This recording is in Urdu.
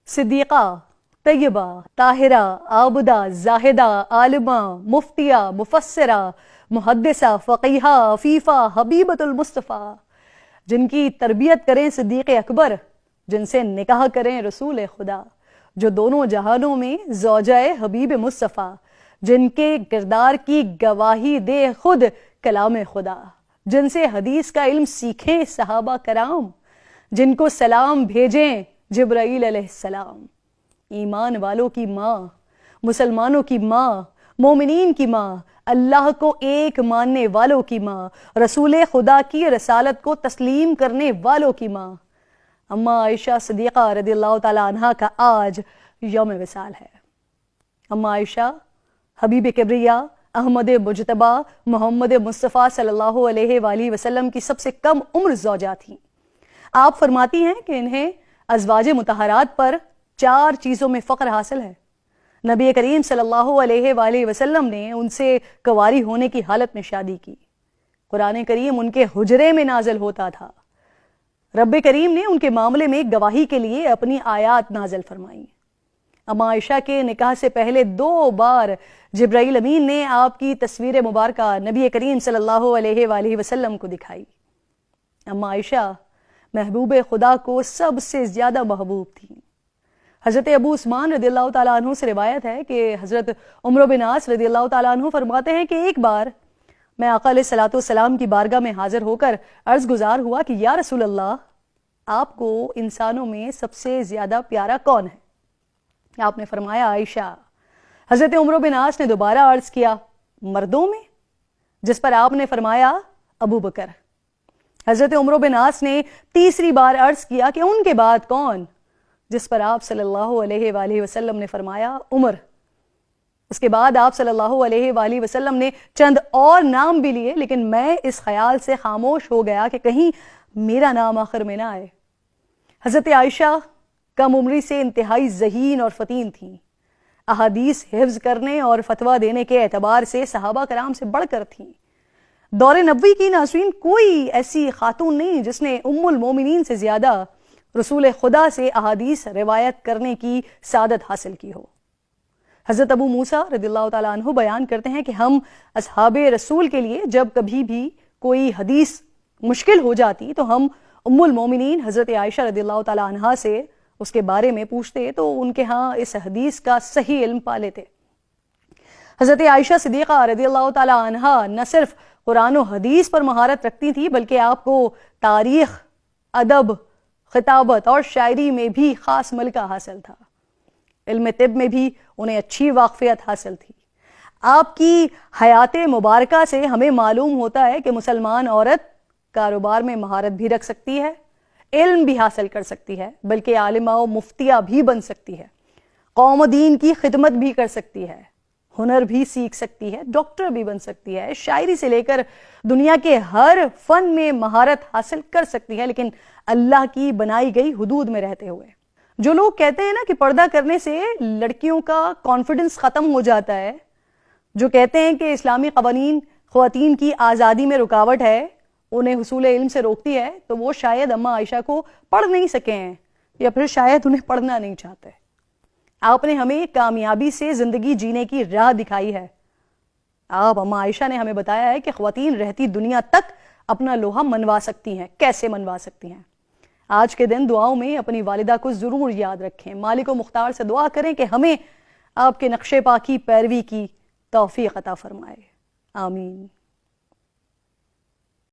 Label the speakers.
Speaker 1: صدیقہ، طیبہ، طاہرہ، عابدہ، زاہدہ، عالمہ، مفتیہ، مفسرہ، محدثہ، فقیہہ، عفیفہ، حبیبۃ المصطفیٰ، جن کی تربیت کریں صدیق اکبر، جن سے نکاح کریں رسول خدا، جو دونوں جہانوں میں زوجہ حبیب مصطفیٰ، جن کے کردار کی گواہی دے خود کلام خدا، جن سے حدیث کا علم سیکھیں صحابہ کرام، جن کو سلام بھیجیں جبرائیل علیہ السلام، ایمان والوں کی ماں، مسلمانوں کی ماں، مومنین کی ماں، اللہ کو ایک ماننے والوں کی ماں، رسول خدا کی رسالت کو تسلیم کرنے والوں کی ماں، اماں عائشہ صدیقہ رضی اللہ تعالیٰ عنہا کا آج یوم وصال ہے۔ اماں عائشہ حبیب کبریا احمد مجتبی محمد مصطفیٰ صلی اللہ علیہ وآلہ وسلم کی سب سے کم عمر زوجہ تھیں۔ آپ فرماتی ہیں کہ انہیں ازواج مطہرات پر 4 چیزوں میں فخر حاصل ہے۔ نبی کریم صلی اللہ علیہ وآلہ وسلم نے ان سے کنواری ہونے کی حالت میں شادی کی۔ قرآن کریم ان کے حجرے میں نازل ہوتا تھا۔ رب کریم نے ان کے معاملے میں گواہی کے لیے اپنی آیات نازل فرمائیں۔ اماں عائشہ کے نکاح سے پہلے 2 بار جبرائیل امین نے آپ کی تصویر مبارکہ نبی کریم صلی اللہ علیہ وآلہ وسلم کو دکھائی۔ اماں عائشہ محبوب خدا کو سب سے زیادہ محبوب تھیں۔ حضرت ابو عثمان رضی اللہ تعالیٰ عنہ سے روایت ہے کہ حضرت عمرو بن عاص رضی اللہ تعالیٰ عنہ فرماتے ہیں کہ ایک بار میں آقا علیہ الصلوۃ والسلام کی بارگاہ میں حاضر ہو کر عرض گزار ہوا کہ یا رسول اللہ، آپ کو انسانوں میں سب سے زیادہ پیارا کون ہے؟ آپ نے فرمایا عائشہ۔ حضرت عمرو بن عاص نے دوبارہ عرض کیا مردوں میں؟ جس پر آپ نے فرمایا ابو بکر۔ حضرت عمرو بن عاص نے تیسری بار عرض کیا کہ ان کے بعد کون؟ جس پر آپ صلی اللہ علیہ وآلہ وسلم نے فرمایا عمر۔ اس کے بعد آپ صلی اللہ علیہ وآلہ وسلم نے چند اور نام بھی لیے، لیکن میں اس خیال سے خاموش ہو گیا کہ کہیں میرا نام آخر میں نہ آئے۔ حضرت عائشہ کم عمری سے انتہائی ذہین اور فطین تھیں۔ احادیث حفظ کرنے اور فتویٰ دینے کے اعتبار سے صحابہ کرام سے بڑھ کر تھیں۔ دور نبوی کی ناظرین کوئی ایسی خاتون نہیں جس نے ام المومنین سے زیادہ رسول خدا سے احادیث روایت کرنے کی سعادت حاصل کی ہو۔ حضرت ابو موسیٰ رضی اللہ تعالیٰ عنہ بیان کرتے ہیں کہ ہم اصحاب رسول کے لیے جب کبھی بھی کوئی حدیث مشکل ہو جاتی تو ہم ام المومنین حضرت عائشہ رضی اللہ تعالیٰ عنہا سے اس کے بارے میں پوچھتے تو ان کے ہاں اس حدیث کا صحیح علم پا لیتے۔ حضرت عائشہ صدیقہ رضی اللہ تعالیٰ عنہا نہ صرف قرآن و حدیث پر مہارت رکھتی تھی بلکہ آپ کو تاریخ، ادب، خطابت اور شاعری میں بھی خاص ملکہ حاصل تھا۔ علم طب میں بھی انہیں اچھی واقفیت حاصل تھی۔ آپ کی حیات مبارکہ سے ہمیں معلوم ہوتا ہے کہ مسلمان عورت کاروبار میں مہارت بھی رکھ سکتی ہے، علم بھی حاصل کر سکتی ہے، بلکہ عالمہ و مفتیہ بھی بن سکتی ہے، قوم و دین کی خدمت بھی کر سکتی ہے، ہنر بھی سیکھ سکتی ہے، ڈاکٹر بھی بن سکتی ہے، شاعری سے لے کر دنیا کے ہر فن میں مہارت حاصل کر سکتی ہے، لیکن اللہ کی بنائی گئی حدود میں رہتے ہوئے۔ جو لوگ کہتے ہیں نا کہ پردہ کرنے سے لڑکیوں کا کانفیڈنس ختم ہو جاتا ہے، جو کہتے ہیں کہ اسلامی قوانین خواتین کی آزادی میں رکاوٹ ہے، انہیں حصول علم سے روکتی ہے، تو وہ شاید اماں عائشہ کو پڑھ نہیں سکے ہیں یا پھر شاید انہیں پڑھنا نہیں چاہتے۔ آپ نے ہمیں کامیابی سے زندگی جینے کی راہ دکھائی ہے۔ آپ اماں عائشہ نے ہمیں بتایا ہے کہ خواتین رہتی دنیا تک اپنا لوہا منوا سکتی ہیں، کیسے منوا سکتی ہیں۔ آج کے دن دعاؤں میں اپنی والدہ کو ضرور یاد رکھیں۔ مالک و مختار سے دعا کریں کہ ہمیں آپ کے نقش پا کی پیروی کی توفیق عطا فرمائے۔ آمین۔